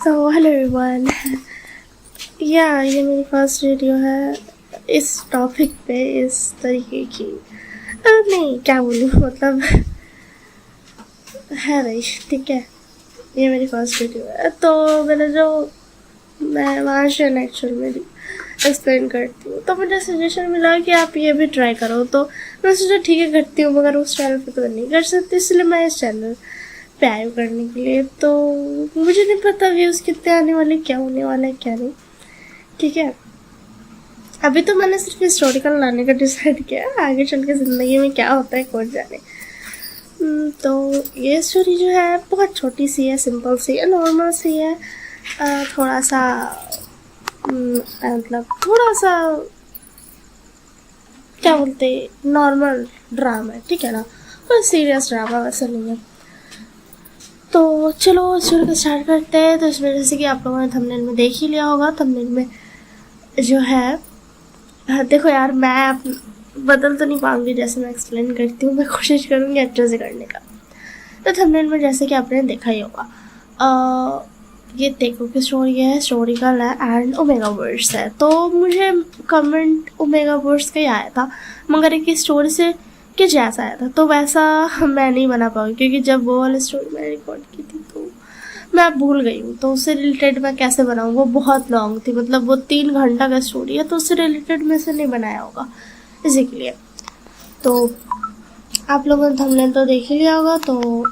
तो hello everyone. ये मेरी फर्स्ट वीडियो है इस टॉपिक पे, इस तरीके की। नहीं, क्या बोलूँ, मतलब है भाई, ठीक है। ये मेरी फर्स्ट वीडियो है, तो मैं वहाँ से एक्चुअल में एक्सप्लेन करती हूँ, तो मुझे सजेशन मिला कि आप ये भी ट्राई करो। तो मैं सोचा ठीक है करती हूँ, मगर उस चैनल पे तो नहीं कर सकती, इसलिए मैं इस चैनल पे आई हूँ करने के लिए। तो मुझे नहीं पता व्यूज़ कितने आने वाले, क्या होने वाला है क्या नहीं, ठीक है। अभी तो मैंने सिर्फ हिस्टोरिकल लाने का डिसाइड किया है, आगे चल के ज़िंदगी में क्या होता है कौन जाने। तो ये स्टोरी जो है बहुत छोटी सी है, सिंपल सी है, नॉर्मल सी है। थोड़ा सा मतलब थोड़ा सा क्या बोलते, नॉर्मल ड्रामा है, ठीक है ना, कोई सीरियस ड्रामा वैसा नहीं है। तो चलो स्टोरी को स्टार्ट करते हैं। तो इसमें जैसे कि आप लोगों ने थंबनेल में देख ही लिया होगा, थंबनेल में जो है, देखो यार, मैं बदल तो नहीं पाऊंगी, जैसे मैं एक्सप्लेन करती हूँ, मैं कोशिश करूँगी अच्छे से करने का। तो थंबनेल में जैसे कि आपने देखा ही होगा, ये देखो कि स्टोरी है, हिस्टोरिकल है एंड ओमेगा वर्ड्स है। तो मुझे कमेंट ओमेगा वर्ड्स का ही आया था, मगर एक स्टोरी से कि जैसा आया था, तो वैसा मैं नहीं बना पाऊँगी, क्योंकि जब वो वाली स्टोरी मैंने रिकॉर्ड की थी तो मैं अब भूल गई हूँ। तो उससे रिलेटेड मैं कैसे बनाऊँ, वो बहुत लॉन्ग थी, मतलब वो 3 घंटा का स्टोरी है, तो उससे रिलेटेड मैं से नहीं बनाया होगा, इसी के लिए। तो आप लोगों ने थंबनेल तो देख ही लिया होगा, तो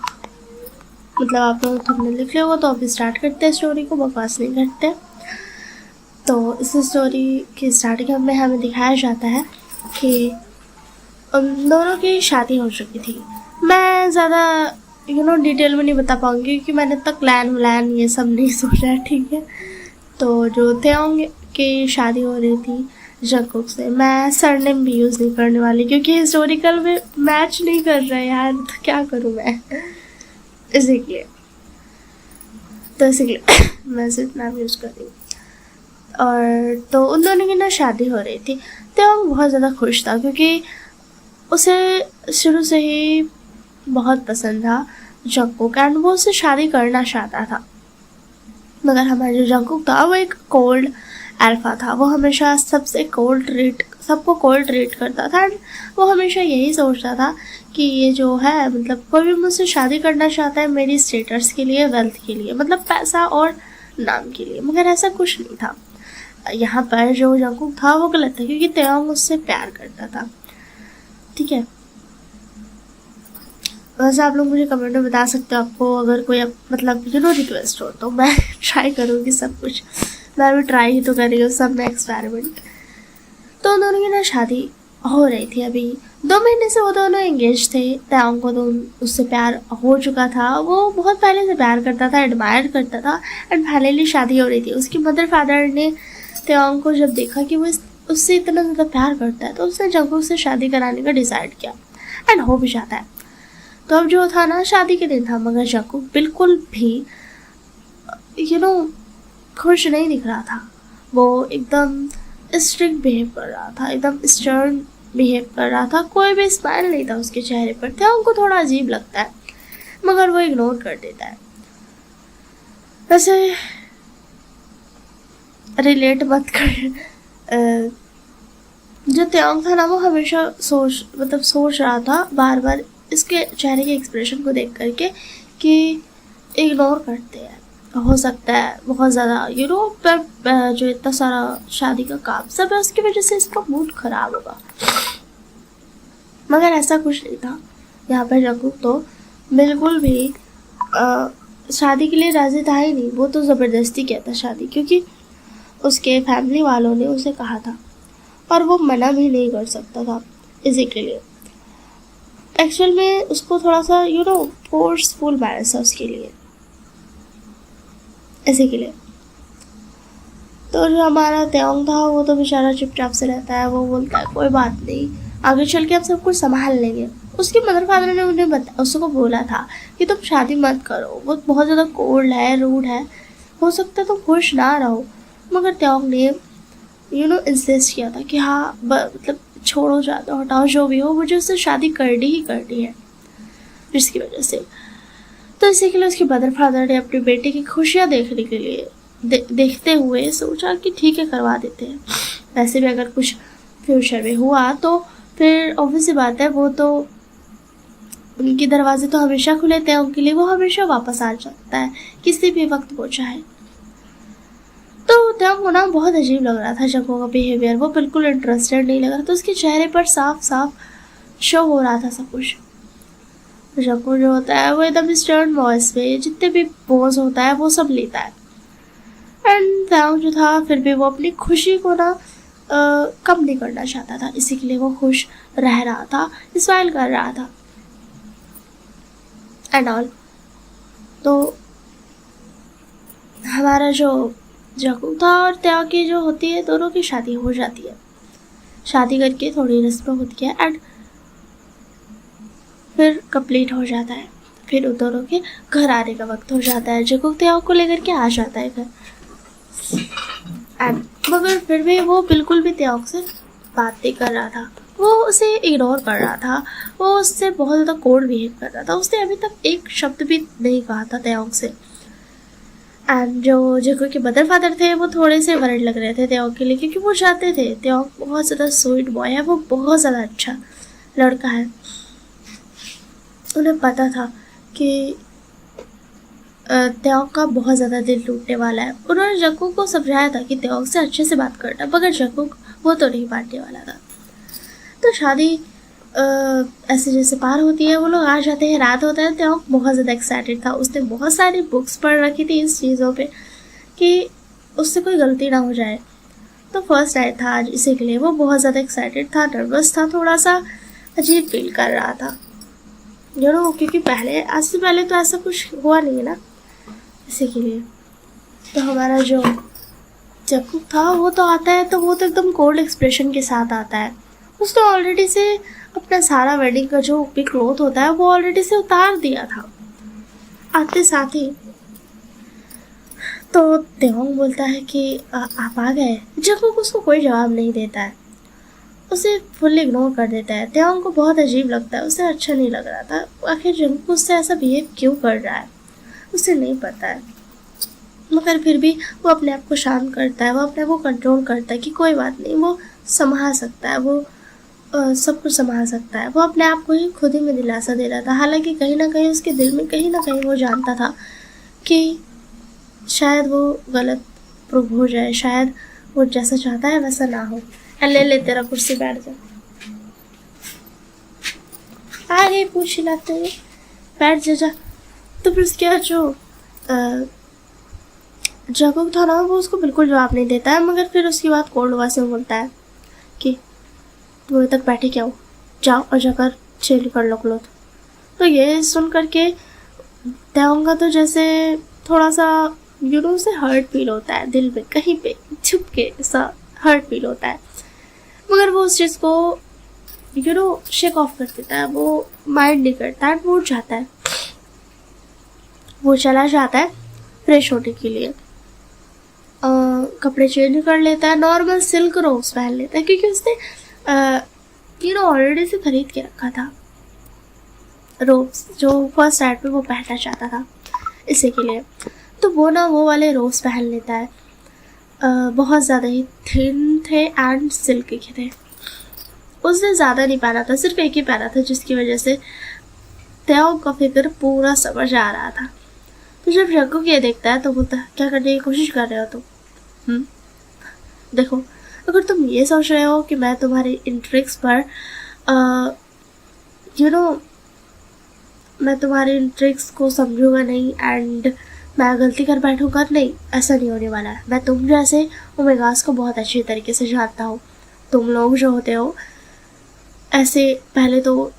मतलब आप लोगों ने थंबनेल लिख लिया होगा, तो अभी स्टार्ट करते हैं स्टोरी को, बकवास नहीं करते। तो इस स्टोरी की स्टार्टिंग में हमें दिखाया जाता है कि उन दोनों की शादी हो चुकी थी। मैं ज़्यादा डिटेल में नहीं बता पाऊँगी, क्योंकि मैंने तक प्लान ये सब नहीं सोचा है, ठीक है। तो जो त्योंग की शादी हो रही थी जंगकुक से, मैं सरनेम भी यूज़ नहीं करने वाली, क्योंकि हिस्टोरिकल में मैच नहीं कर रहा है यार, तो क्या करूँ मैं, इसीलिए मैं सिर्फ नाम यूज़ कर रही हूँ। और तो उन दोनों की ना शादी हो रही थी। त्योंग बहुत ज़्यादा खुश था, क्योंकि उसे शुरू से ही बहुत पसंद था जंगकुक, एंड वो उससे शादी करना चाहता था। मगर हमारा जो जंगकुक था वो एक कोल्ड अल्फा था, वो हमेशा सबको कोल्ड ट्रीट करता था, एंड वो हमेशा यही सोचता था कि ये जो है, मतलब कोई भी मुझसे शादी करना चाहता है मेरी स्टेटस के लिए, वेल्थ के लिए, मतलब पैसा और नाम के लिए। मगर ऐसा कुछ नहीं था। यहाँ पर जो जंगकुक था वो गलत था, क्योंकि त्योंग उससे प्यार करता था, ठीक है। वैसे आप लोग मुझे कमेंट में बता सकते हो, आपको अगर कोई मतलब रिक्वेस्ट हो, तो मैं ट्राई करूँगी सब कुछ। मैं भी ट्राई ही तो कर रही हूँ, सब में एक्सपेरिमेंट। तो दोनों की ना शादी हो रही थी, अभी 2 महीने से वो दोनों एंगेज थे। त्योंग को तो उससे प्यार हो चुका था, वो बहुत पहले से प्यार करता था, एडमायर करता था, एंड फाइनली शादी हो रही थी। उसकी मदर फादर ने त्योंग को जब देखा कि वो उससे इतना ज़्यादा प्यार करता है, तो उसने जंगकुक से शादी कराने का डिसाइड किया, एंड हो भी जाता है। तो अब जो था ना, शादी के दिन था, मगर जंगकुक बिल्कुल भी खुश नहीं दिख रहा था। वो एकदम स्ट्रिक्ट बिहेव कर रहा था, एकदम स्टर्न बिहेव कर रहा था, कोई भी स्माइल नहीं था उसके चेहरे पर। त्योंग को थोड़ा अजीब लगता है, मगर वो इग्नोर कर देता है। वैसे रिलेट मत कर, जो त्योंग था ना, वो हमेशा सोच रहा था बार बार इसके चेहरे के एक्सप्रेशन को देख करके कि इग्नोर करते हैं, हो सकता है बहुत ज़्यादा पर जो इतना सारा शादी का काम सब है, उसकी वजह से इसका मूड खराब होगा। मगर ऐसा कुछ नहीं था। यहाँ पर जंगकुक तो बिल्कुल भी शादी के लिए राजी था ही नहीं, वो तो ज़बरदस्ती किया था शादी, क्योंकि उसके फैमिली वालों ने उसे कहा था, और वो मना भी नहीं कर सकता था। इसी के लिए एक्चुअल में उसको थोड़ा सा फोर्सफुल मैरिज था उसके लिए, इसी के लिए। तो जो हमारा त्योंग था, वो तो बेचारा चुपचाप से रहता है, वो बोलता है कोई बात नहीं, आगे चल के हम सब कुछ संभाल लेंगे। उसके मदर फादर ने उसको बोला था कि तुम शादी मत करो, वो बहुत ज़्यादा कोल्ड है, रूड है, हो सकता है तुम खुश ना रहो। मगर त्योंग ने इंसिस्ट किया था कि हाँ, मतलब छोड़ो, ज़्यादा हटाओ, जो भी हो, मुझे उससे शादी करनी ही करनी है, जिसकी वजह से तो इसी के लिए उसके मदर फादर ने अपनी बेटी की खुशियाँ देखने के लिए देखते हुए सोचा कि ठीक है, करवा देते हैं। वैसे भी अगर कुछ फ्यूचर में हुआ तो फिर ऑब्वियस सी बात है, वो तो उनके दरवाजे तो हमेशा खुले थे उनके लिए, वो हमेशा वापस आ सकता है किसी भी वक्त वो चाहे। तो त्याग को ना बहुत अजीब लग रहा था जग्गू का बिहेवियर, वो बिल्कुल इंटरेस्टेड नहीं लग रहा था। उसके चेहरे पर साफ साफ शो हो रहा था सब कुछ। जग्गू जो होता है वो एकदम स्टर्न वॉइस में जितने भी पोज होता है वो सब लेता है। एंड त्याग जो था फिर भी वो अपनी खुशी को ना कम नहीं करना चाहता था, इसी के लिए वो खुश रह रहा था, स्माइल कर रहा था एंड ऑल। तो हमारा जो जग्गू था और त्याग की जो होती है, दोनों की शादी हो जाती है। शादी करके थोड़ी रस्म होती है एंड फिर कंप्लीट हो जाता है। फिर उन दोनों के घर आने का वक्त हो जाता है। जग्गू त्याग को लेकर के आ जाता है घर एंड मगर फिर भी वो बिल्कुल भी त्याग से बात नहीं कर रहा था, वो उसे इग्नोर कर रहा था, वो उससे बहुत ज़्यादा कोल्ड बिहेव कर रहा था। उसने अभी तक एक शब्द भी नहीं कहा था त्याग से। एंड जो जग्गू के मदर फादर थे वो थोड़े से वरिड लग रहे थे त्याग के लिए, क्योंकि वो चाहते थे, त्याग बहुत ज़्यादा स्वीट बॉय है, वो बहुत ज़्यादा अच्छा लड़का है। उन्हें पता था कि त्याग का बहुत ज़्यादा दिल टूटने वाला है। उन्होंने जग्गू को समझाया था कि त्याग से अच्छे से बात करना, मगर जग्गू वो तो नहीं बांटने वाला था। तो शादी ऐसे जैसे पार होती है, वो लोग आ जाते हैं, रात होता है। त्याग बहुत ज़्यादा एक्साइटेड था, उसने बहुत सारी बुक्स पढ़ रखी थी इस चीज़ों पे कि उससे कोई गलती ना हो जाए। तो फर्स्ट नाइट था आज, इसी के लिए वो बहुत ज़्यादा एक्साइटेड था, नर्वस था, थोड़ा सा अजीब फील कर रहा था क्योंकि आज से पहले तो ऐसा कुछ हुआ नहीं है ना, इसी के लिए। तो हमारा जो जग्गू था वो तो आता है, तो वो तो एकदम कोल्ड एक्सप्रेशन के साथ आता है। उसने ऑलरेडी से अपना सारा वेडिंग का जो भी क्लोथ होता है वो ऑलरेडी से उतार दिया था आते साथ ही। तो त्याग बोलता है कि आप आ गए। जग्गू को उसको कोई जवाब नहीं देता है, उसे फुल इग्नोर कर देता है। त्याग को बहुत अजीब लगता है, उसे अच्छा नहीं लग रहा था। आखिर जग्गू उससे ऐसा बिहेव क्यों कर रहा है उसे नहीं पता है, मगर फिर भी वो अपने आप को शांत करता है, वो अपने आप को कंट्रोल करता है कि कोई बात नहीं, वो संभाल सकता है, वो सब कुछ संभाल सकता है। वो अपने आप को ही खुद ही में दिलासा दे रहा था। हालांकि कहीं ना कहीं उसके दिल में कहीं ना कहीं वो जानता था कि शायद वो गलत प्रूव हो जाए, शायद वो जैसा चाहता है वैसा ना हो। ले तेरा कुर्सी, बैठ जा, आ गई पूछ लाते हुए, बैठ जा। तो फिर उसके बाद जो जग्गू था ना वो उसको बिल्कुल जवाब नहीं देता है, मगर फिर उसकी बात कोल्ड वॉइस में बोलता है कि तुम अभी तक बैठे क्या हो, जाओ और जाकर चेंज कर लो क्लोथ। तो ये सुन करके त्याग का तो जैसे थोड़ा सा उसे हर्ट फील होता है, दिल में कहीं पे छुप के ऐसा हर्ट फील होता है, मगर वो उस चीज़ को शेक ऑफ कर देता है, वो माइंड नहीं करता है, वो जाता है, वो चला जाता है फ्रेश होने के लिए। कपड़े चेंज कर लेता है, नॉर्मल सिल्क रोब्स पहन लेता है, क्योंकि उसने ऑलरेडी से खरीद के रखा था रोब्स, जो फर्स्ट नाइट में वो पहनना चाहता था, इसी के लिए। तो वो वाले रोब्स पहन लेता है। बहुत ज़्यादा ही थिन थे एंड सिल्की के थे। उसने ज़्यादा नहीं पहना था, सिर्फ एक ही पहना था, जिसकी वजह से त्याग का फिक्र पूरा समझ आ रहा था। तो जब जग्गू ये देखता है तो बोलता है, क्या करने की कोशिश कर रहे हो तुम? देखो, अगर तुम ये सोच रहे हो कि मैं तुम्हारी इन ट्रिक्स पर मैं तुम्हारी इन ट्रिक्स को समझूंगा नहीं एंड मैं गलती कर बैठूंगा, नहीं, ऐसा नहीं होने वाला है। मैं तुम जैसे ओमेगास को बहुत अच्छे तरीके से जानता हूँ। तुम लोग जो होते हो ऐसे पहले तो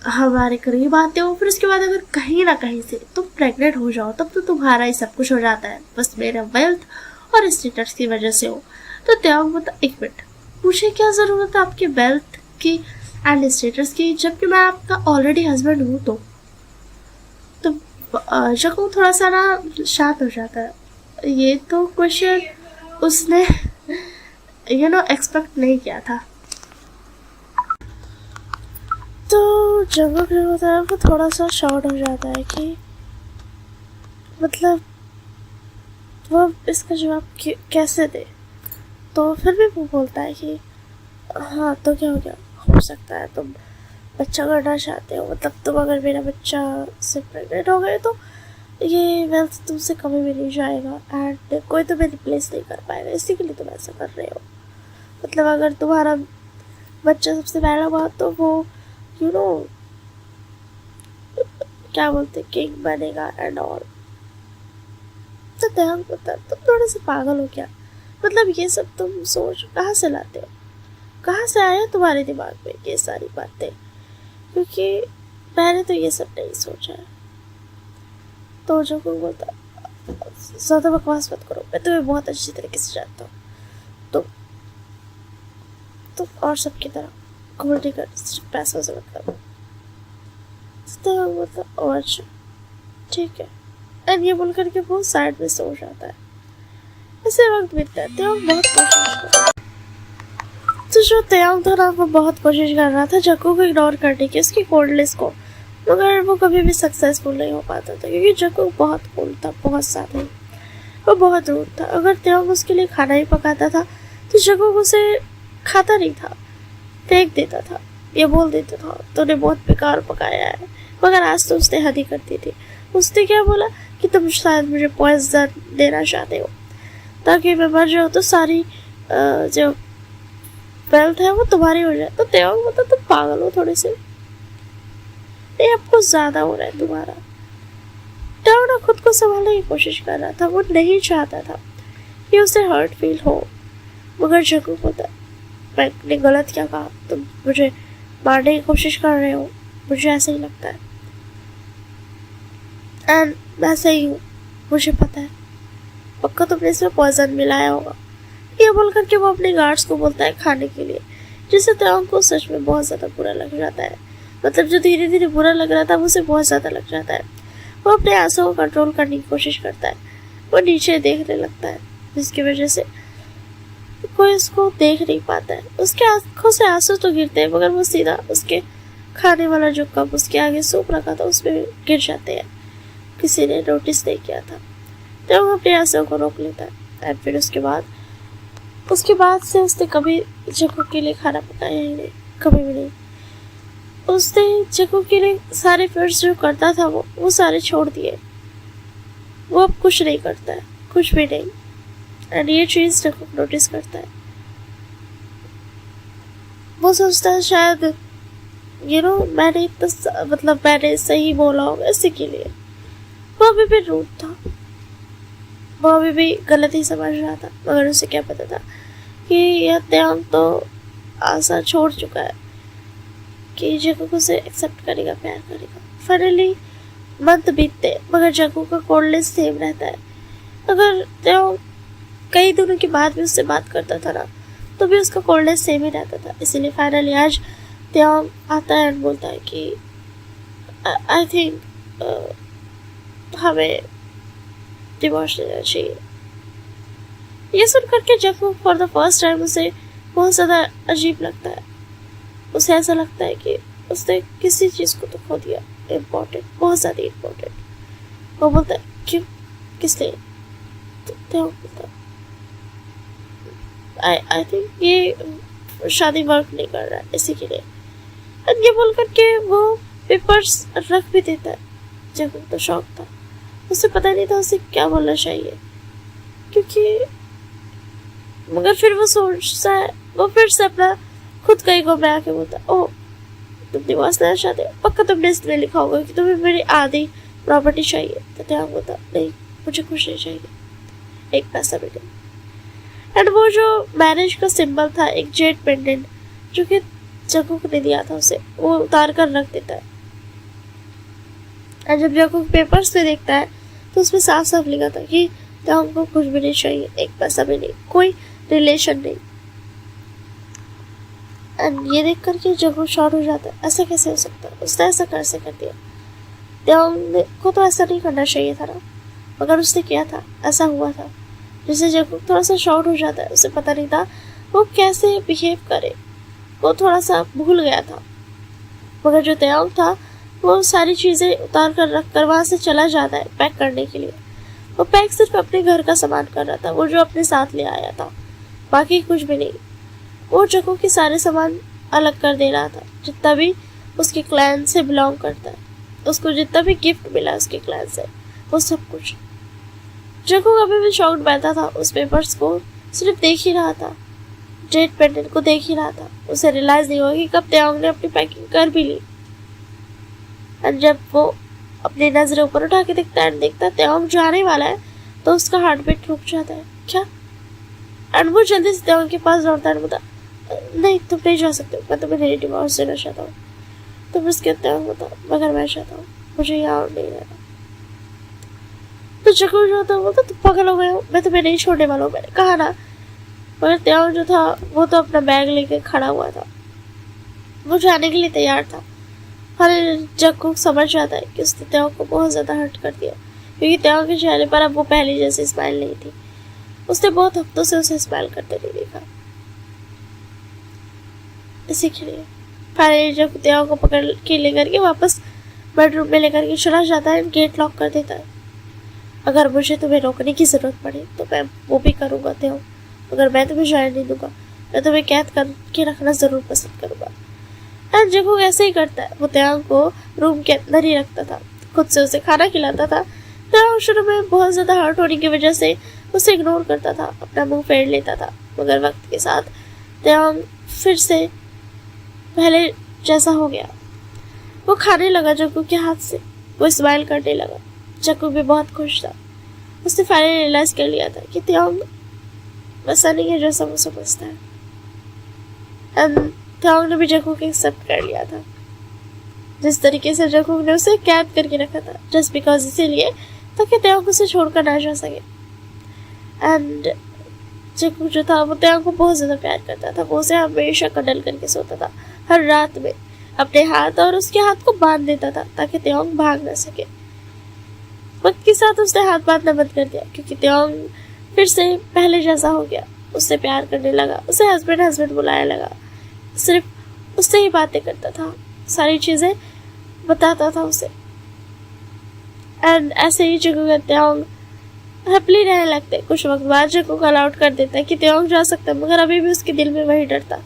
हमारे करीब आते हो, फिर उसके बाद अगर कहीं ना कहीं से तुम प्रेग्नेंट हो जाओ तब तो तुम्हारा ही सब कुछ हो जाता है, बस मेरा वेल्थ और स्टेटस की वजह से हो। तो त्याग बता, एक मिनट, मुझे क्या ज़रूरत है आपके वेल्थ की एंड स्टेटस की, जबकि मैं आपका ऑलरेडी हस्बैंड हूँ। तो जग्गू थोड़ा सा ना शांत हो जाता है। ये तो क्वेश्चन उसने एक्सपेक्ट नहीं किया था। तो जग्गू क्या होता है, वो थोड़ा सा शॉर्ट हो जाता है कि मतलब वो इसका जवाब कैसे दे। तो फिर भी वो बोलता है कि हाँ तो क्या हो गया, हो सकता है तुम बच्चा करना चाहते हो, मतलब तुम अगर मेरा बच्चा से प्रेग्नेंट हो गए तो ये वेल्थ तुमसे कभी भी नहीं जाएगा एंड कोई तुम्हें रिप्लेस नहीं कर पाएगा, इसी के लिए तुम ऐसा कर रहे हो। मतलब अगर तुम्हारा बच्चा सबसे पहला बात तो वो यू नो क्या बोलते किंग बनेगा एंड ऑल। तो ध्यान होता तुम थोड़े से पागल हो क्या, मतलब ये सब तुम सोच कहाँ से लाते हो, कहाँ से आया तुम्हारे दिमाग में ये सारी बातें, क्योंकि मैंने तो ये सब नहीं सोचा है। तो जो को बोलता ज़्यादा बकवास मत करो, मैं तुम्हें बहुत अच्छी तरीके से जानता हूँ, तुम और सबकी तरह घूमने कर पैसों से मत करो। तो मतलब और अच्छा ठीक है एंड ये बोल करके वो साइड में सो जाता है। ऐसे वक्त बीतता है, त्योंग बहुत कोशिश कर, तो जो त्योंग था ना वो बहुत कोशिश कर रहा था जक्कू को इग्नोर करने की, उसकी कोल्डनेस को, मगर वो कभी भी सक्सेसफुल नहीं हो पाता था क्योंकि जक्कू बहुत कोल्ड था, बहुत ज़्यादा ही, वो बहुत रूड था। अगर त्योंग उसके लिए खाना ही पकाता था तो जक्कू उसे खाता नहीं था, फेंक देता था, ये बोल देता था तूने बहुत बेकार पकाया है। मगर आज तो उसने हद ही करती थी। उसने क्या बोला कि तुम शायद मुझे पॉइजन देना चाहते हो ताकि मैं मर जाऊँ तो सारी जो वेल्थ है वो तुम्हारी हो जाए। तो त्योंग मतलब तुम पागल हो थोड़े से, ये आपको ज्यादा हो रहा है तुम्हारा। त्योंग ना खुद को संभालने की कोशिश कर रहा था, वो नहीं चाहता था कि उसे हर्ट फील हो, मगर जक्कू बोलता मैंने गलत क्या कहा, तुम मुझे मारने की कोशिश कर रहे हो, मुझे ऐसा ही लगता है एंड मैं सही हूँ, मुझे पता है, पक्का तुमने इसमें पॉइजन मिलाया होगा। ये बोल करके वो अपने गार्ड्स को बोलता है खाने के लिए, जिससे त्योंग को सच में बहुत ज़्यादा बुरा लग जाता है। मतलब जो धीरे धीरे बुरा लग रहा था उसे बहुत ज़्यादा लग जाता है। वो अपने आंसू को कंट्रोल करने की कोशिश करता है, वो नीचे देखने लगता है जिसकी वजह से कोई उसको देख नहीं पाता है। उसके आंखों से आंसू तो गिरते हैं मगर वो सीधा उसके खाने वाला जो कप उसके आगे सूप रखा था उसमें गिर जाते हैं, किसी ने नोटिस नहीं किया था। तो वो अपने आंसू को रोक लेता है एंड फिर उसके बाद से उसने कभी जक्कू के लिए खाना पकाया ही नहीं, कभी भी नहीं। उसने जक्कू के लिए सारे एफर्ट्स जो करता था वो सारे छोड़ दिए, वो अब कुछ नहीं करता है, कुछ भी नहीं। एंड ये चीज़ जक्कू नोटिस करता है, वो सोचता है शायद मैंने इतना मतलब मैंने सही बोला होगा इसी के लिए। वो अभी भी रूड था, वो अभी भी गलत ही समझ रहा था, मगर उसे क्या पता था कि यह त्योंग तो आशा छोड़ चुका है कि जक्कू को उसे एक्सेप्ट करेगा, प्यार करेगा। फाइनली मंथ बीतते मगर जक्कू का कोल्डनेस सेम रहता है। अगर त्योंग कई दिनों के बाद भी उससे बात करता था ना तो भी उसका कोल्डनेस सेम ही रहता था। इसीलिए फाइनली आज त्योंग आता है और बोलता है कि आई थिंक हमें डिवोर्स लेना चाहिए। ये सुन करके जक्कू फॉर द फर्स्ट टाइम उसे बहुत ज़्यादा अजीब लगता है। उसे ऐसा लगता है कि उसने किसी चीज़ को तो खो दिया इम्पोर्टेंट, बहुत ज़्यादा इम्पोर्टेंट। वो बोलता है क्यों, किस लिए? तो बोलता आई थिंक ये शादी वर्क नहीं कर रहा है इसी के लिए। एंड ये बोल करके वो पेपर्स रख भी देता है। जक्कू तो शौक था, उसे पता नहीं था उसे क्या बोलना चाहिए, क्योंकि मगर फिर वो सोचता है, वो फिर से अपना खुद का ईगो में आके बोलता ओह तुम डिवोर्स लेना चाहते हो, पक्का तुमने इसमें लिखा होगा कि तुम्हें मेरी आधी प्रॉपर्टी चाहिए। तो त्योंग बोलता नहीं मुझे कुछ नहीं चाहिए, एक पैसा भी नहीं। एंड वो जो मैरिज का सिंबल था, एक जेड पेंडेंट जो कि जक्कू ने दिया था, उसे वो उतार कर रख देता है। और जब जक्कू पेपर्स पे देखता है तो उसमें साफ साफ लिखा था कि त्योंग को कुछ भी नहीं चाहिए, एक पैसा भी नहीं, कोई रिलेशन नहीं। एंड ये देख करके जक्कू शॉर्ट हो जाता है, ऐसा कैसे हो सकता है, उसने ऐसा कैसे कर दिया। त्योंग को तो ऐसा नहीं करना चाहिए था ना, मगर उसने किया था, ऐसा हुआ था। जिससे जक्कू थोड़ा सा शॉर्ट हो जाता है, उसे पता नहीं था वो कैसे बिहेव करे, वो थोड़ा सा भूल गया था। मगर जो त्योंग था वो सारी चीज़ें उतार कर रख कर वहाँ से चला जाता है पैक करने के लिए। वो पैक सिर्फ अपने घर का सामान कर रहा था, वो जो अपने साथ ले आया था, बाकी कुछ भी नहीं। वो जग्गू के सारे सामान अलग कर दे रहा था, जितना भी उसके क्लैन से बिलोंग करता है, उसको जितना भी गिफ्ट मिला उसके क्लैन से, वो सब कुछ। जग्गू अभी भी शॉक्ड बैठा था, उस पेपर्स को सिर्फ देख ही रहा था, जेड पेंडेंट को देख ही रहा था। उसे रियलाइज नहीं हुआ कि कब त्याओंग ने अपनी पैकिंग कर भी ली। एंड जब वो अपनी नजरें ऊपर उठा के देखता है, देखता त्याओंग जाने वाला है, तो उसका हार्ट बीट रुक जाता है। क्या? एंड वो जल्दी से त्याओंग के पास दौड़ता है, बोलता नहीं तुम नहीं जा सकते, मैं तुम्हें नहीं डिवोर्स देना चाहता हूँ। तुम उसके त्याओंग होता, मगर मैं चाहता हूँ, मुझे यहाँ और नहीं रहना। तो जग्गू जो था बोलता तुम पागल हो गए हो, मैं तुम्हें नहीं छोड़ने वाला हूँ, मैंने कहा ना। मगर त्याओंग जो था वो तो अपना बैग लेके खड़ा हुआ था, वो जाने के लिए तैयार था। पर जग्गू समझ जाता है कि उसने त्याओंग को बहुत ज्यादा हर्ट कर दिया, क्योंकि त्याओंग के चेहरे पर अब वो पहले जैसे स्माइल नहीं थी। उसने बहुत हफ्तों से उसे स्माइल करते नहीं देखा। इसी के लिए फाइनली जब त्याओंग को पकड़ के लेकर के वापस बेडरूम में लेकर के चला जाता है, गेट लॉक कर देता है। अगर मुझे तुम्हें रोकने की जरूरत पड़े तो मैं वो भी करूँगा त्याओंग, मगर मैं तुम्हें जाने नहीं दूंगा, मैं तुम्हें कैद करके रखना जरूर पसंद करूंगा। एंड जग्गू ऐसे ही करता है, वो त्याओंग को रूम के अंदर ही रखता था, खुद से उसे खाना खिलाता था। त्याओंग शुरू में बहुत ज्यादा हर्ट होने की वजह से उसे इग्नोर करता था, अपना मुंह फेर लेता था, मगर वक्त के साथ त्याओंग फिर से पहले जैसा हो गया। वो खाने लगा जग्गू के हाथ से, वो स्माइल करने लगा। जग्गू भी बहुत खुश था, उसने फाइनली रियलाइज कर लिया था कि त्याओंग वैसा नहीं है जैसा वो समझता है। एंड त्याओंग ने भी जग्गू को एक्सेप्ट कर लिया था, जिस तरीके से जग्गू ने उसे कैद करके रखा था, जस्ट बिकॉज इसीलिए ताकि त्याओंग उसे छोड़कर ना जा सके। एंड जग्गू जो था वो त्याओंग को बहुत ज्यादा प्यार करता था, वो उसे हमेशा कडल करके सोता था, हर रात में अपने हाथ और उसके हाथ को बांध देता था ताकि त्याओंग भाग ना सके। वक्त के साथ उसने हाथ बांधना बंद कर दिया, क्योंकि त्याओंग फिर से पहले जैसा हो गया, उससे प्यार करने लगा, उसे हस्बैंड हस्बैंड बुलाने लगा, सिर्फ उससे ही बातें करता था, सारी चीजें बताता था उसे। एंड ऐसे ही जग्गू का त्याओंग हैप्पीली रहने लगते। कुछ वक्त बाद जग्गू को अलाउड कर देता है कि त्याओंग जा सकता है, मगर अभी भी उसके दिल में वही डर था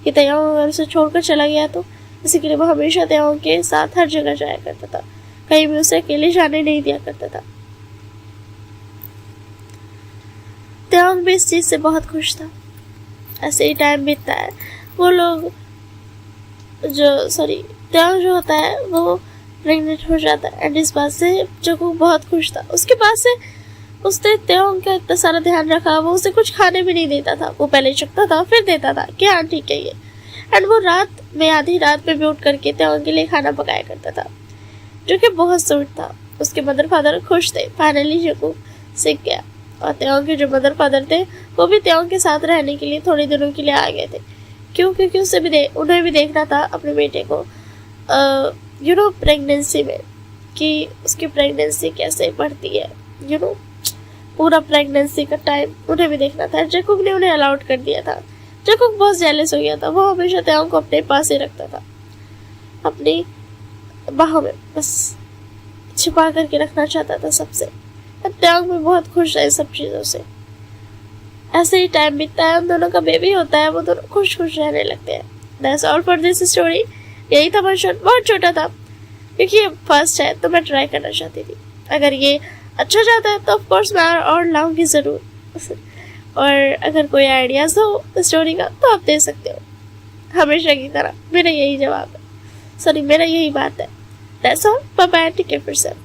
कि त्याओंग अगर उसे छोड़कर चला गया तो। इसी के लिए वो हमेशा त्याओंग के साथ हर जगह जाया करता था, कहीं भी उसे अकेले जाने नहीं दिया करता था। त्याओंग भी इस चीज से बहुत खुश था। ऐसे ही टाइम बीतता है, वो लोग त्याओंग जो होता है वो प्रेग्नेंट हो जाता है। एंड इस बात से जग्गू बहुत खुश था। उसके बाद से उसने त्याओंग का इतना सारा ध्यान रखा, वो उसे कुछ खाने भी नहीं देता था, वो पहले चखता था फिर देता था कि हाँ ठीक है ये। एंड वो रात में आधी रात में भी उठ करके त्याओंग के लिए खाना पकाया करता था, जो कि बहुत स्वीट था। उसके मदर फादर खुश थे, फाइनली जग्गू सीख गया। और त्याओंग के जो मदर फादर थे वो भी त्याओंग के साथ रहने के लिए थोड़े दिनों के लिए आ गए थे, क्योंकि उन्हें भी देखना था अपने बेटे को प्रेगनेंसी में, कि उसकी प्रेगनेंसी कैसे बढ़ती है, पूरा प्रेगनेंसी का टाइम उन्हें भी देखना था। जग्गू ने उन्हें अलाउड कर दिया था। जग्गू बहुत जेलस हो गया था, वो हमेशा त्याओंग को अपने पास ही रखता था, अपनी बाहों में बस छिपा करके रखना चाहता था सबसे। त्याओंग भी बहुत खुश है सब चीजों से। ऐसे ही टाइम बीतता है, उन दोनों का बेबी होता है, वो दोनों खुश खुश रहने लगते हैं। That's all for this story। यही था वर्जन, बहुत छोटा था क्योंकि ये फर्स्ट है तो मैं ट्राई करना चाहती थी। अगर ये अच्छा जाता है तो ऑफ कोर्स मैं और लाऊंगी जरूर। और अगर कोई आइडियाज हो स्टोरी का तो आप दे सकते हो, हमेशा की तरह मेरा यही जवाब है, मेरा यही बात है। That's all, bye bye, take care of yourself।